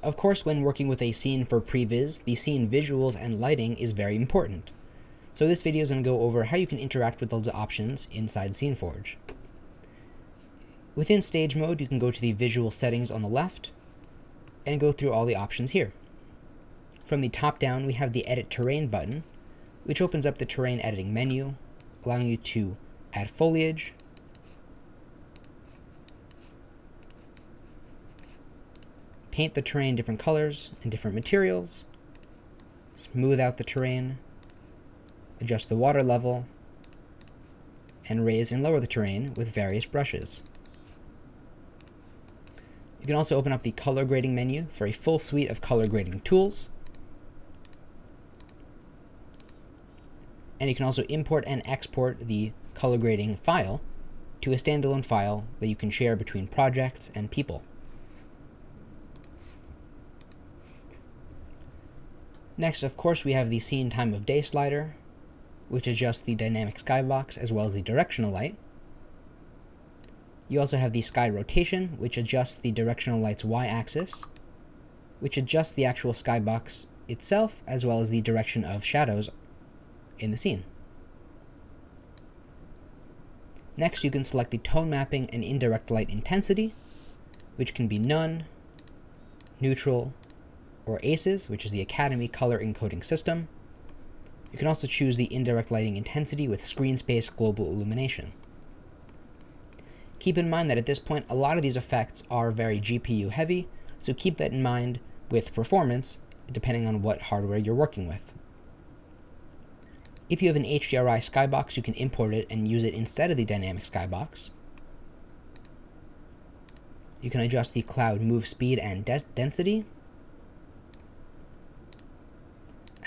Of course, when working with a scene for previs, the scene visuals and lighting is very important. So this video is going to go over how you can interact with those options inside SceneForge. Within stage mode, you can go to the visual settings on the left and go through all the options here. From the top down, we have the Edit Terrain button, which opens up the terrain editing menu, allowing you to add foliage, paint the terrain different colors and different materials, smooth out the terrain, adjust the water level, and raise and lower the terrain with various brushes. You can also open up the color grading menu for a full suite of color grading tools. And you can also import and export the color grading file to a standalone file that you can share between projects and people. Next, of course, we have the Scene Time of Day slider, which adjusts the dynamic skybox as well as the directional light. You also have the Sky Rotation, which adjusts the directional light's y-axis, which adjusts the actual skybox itself as well as the direction of shadows in the scene. Next, you can select the tone mapping and indirect light intensity, which can be none, neutral, or ACES, which is the Academy Color Encoding System. You can also choose the indirect lighting intensity with screen space global illumination. Keep in mind that at this point, a lot of these effects are very GPU heavy, so keep that in mind with performance, depending on what hardware you're working with. If you have an HDRI skybox, you can import it and use it instead of the dynamic skybox. You can adjust the cloud move speed and density,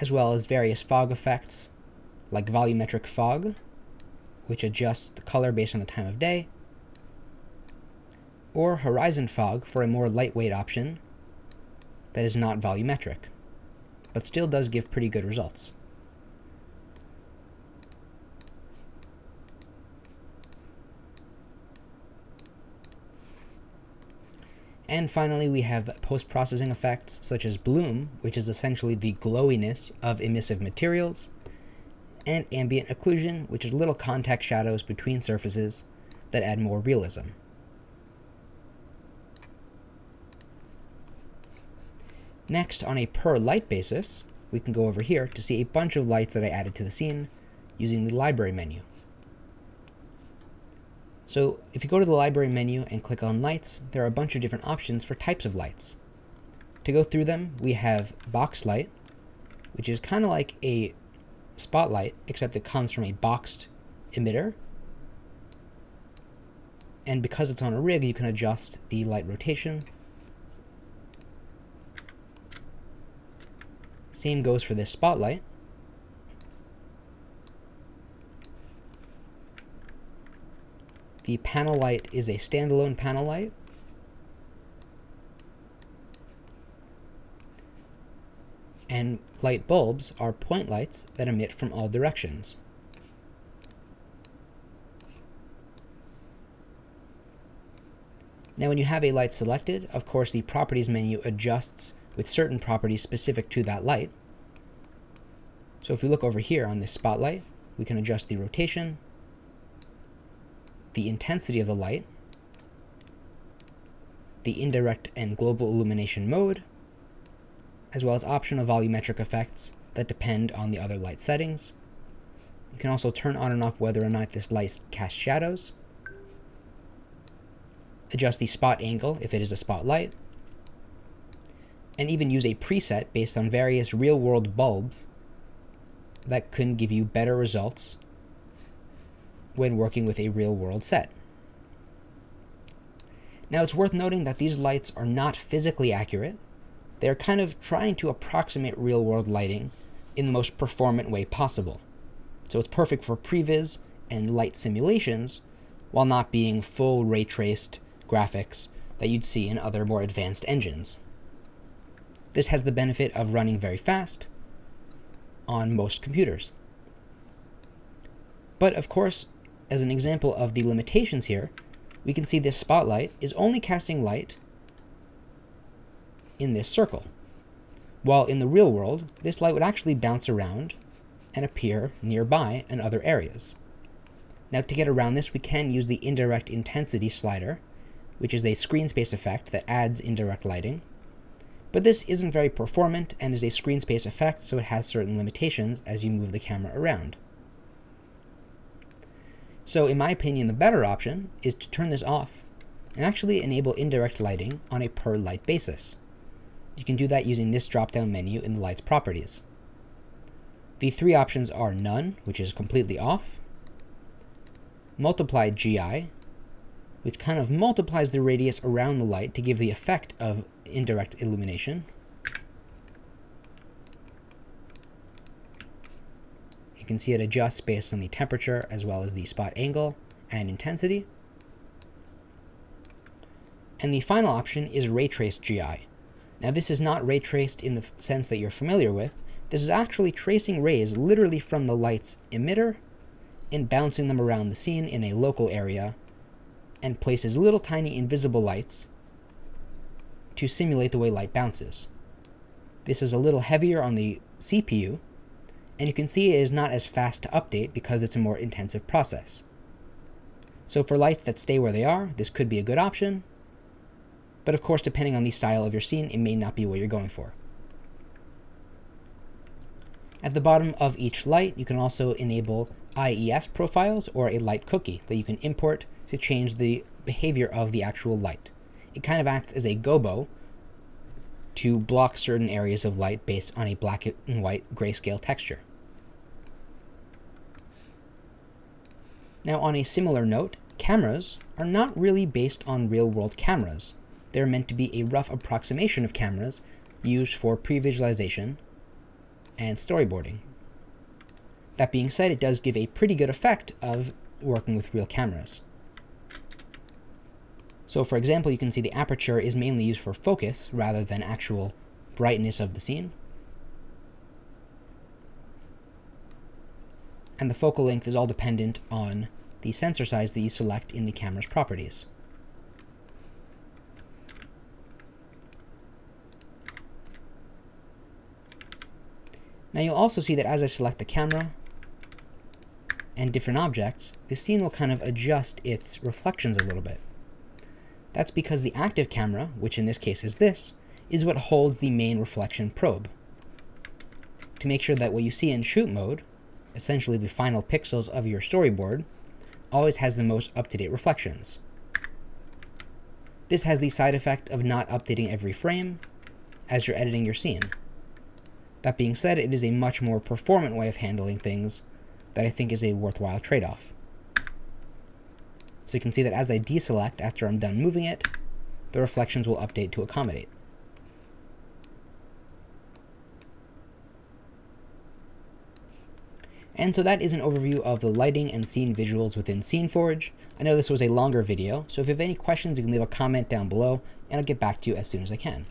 as well as various fog effects, like volumetric fog, which adjusts the color based on the time of day, or horizon fog for a more lightweight option that is not volumetric, but still does give pretty good results. And finally, we have post-processing effects such as bloom, which is essentially the glowiness of emissive materials, and ambient occlusion, which is little contact shadows between surfaces that add more realism. Next, on a per light basis, we can go over here to see a bunch of lights that I added to the scene using the library menu. So if you go to the library menu and click on lights, there are a bunch of different options for types of lights. To go through them, we have box light, which is kind of like a spotlight, except it comes from a boxed emitter. And because it's on a rig, you can adjust the light rotation. Same goes for this spotlight. The panel light is a standalone panel light. And light bulbs are point lights that emit from all directions. Now, when you have a light selected, of course, the properties menu adjusts with certain properties specific to that light. So if we look over here on this spotlight, we can adjust the rotation, the intensity of the light, the indirect and global illumination mode, as well as optional volumetric effects that depend on the other light settings. You can also turn on and off whether or not this light casts shadows, adjust the spot angle if it is a spotlight, and even use a preset based on various real-world bulbs that can give you better results when working with a real-world set. Now, it's worth noting that these lights are not physically accurate. They're kind of trying to approximate real-world lighting in the most performant way possible. So it's perfect for previs and light simulations, while not being full ray-traced graphics that you'd see in other more advanced engines. This has the benefit of running very fast on most computers. But of course, as an example of the limitations here, we can see this spotlight is only casting light in this circle, while in the real world, this light would actually bounce around and appear nearby in other areas. Now, to get around this, we can use the indirect intensity slider, which is a screen space effect that adds indirect lighting. But this isn't very performant and is a screen space effect, so it has certain limitations as you move the camera around. So in my opinion, the better option is to turn this off and actually enable indirect lighting on a per light basis. You can do that using this drop-down menu in the light's properties. The three options are none, which is completely off, multiplied GI, which kind of multiplies the radius around the light to give the effect of indirect illumination, you can see it adjusts based on the temperature as well as the spot angle and intensity. And the final option is ray traced GI. Now this is not ray traced in the sense that you're familiar with. This is actually tracing rays literally from the light's emitter and bouncing them around the scene in a local area, and places little tiny invisible lights to simulate the way light bounces. This is a little heavier on the CPU, and you can see it is not as fast to update because it's a more intensive process. So for lights that stay where they are, this could be a good option, but of course, depending on the style of your scene, it may not be what you're going for. At the bottom of each light, you can also enable IES profiles or a light cookie that you can import to change the behavior of the actual light. It kind of acts as a gobo to block certain areas of light based on a black and white grayscale texture. Now, on a similar note, cameras are not really based on real-world cameras. They're meant to be a rough approximation of cameras used for pre-visualization and storyboarding. That being said, it does give a pretty good effect of working with real cameras. So for example, you can see the aperture is mainly used for focus rather than actual brightness of the scene. And the focal length is all dependent on the sensor size that you select in the camera's properties. Now you'll also see that as I select the camera and different objects, the scene will kind of adjust its reflections a little bit. That's because the active camera, which in this case is this, is what holds the main reflection probe. To make sure that what you see in shoot mode, essentially the final pixels of your storyboard, always has the most up-to-date reflections. This has the side effect of not updating every frame as you're editing your scene. That being said, it is a much more performant way of handling things that I think is a worthwhile trade-off. So you can see that as I deselect after I'm done moving it, the reflections will update to accommodate. And so that is an overview of the lighting and scene visuals within SceneForge. I know this was a longer video, so if you have any questions, you can leave a comment down below, and I'll get back to you as soon as I can.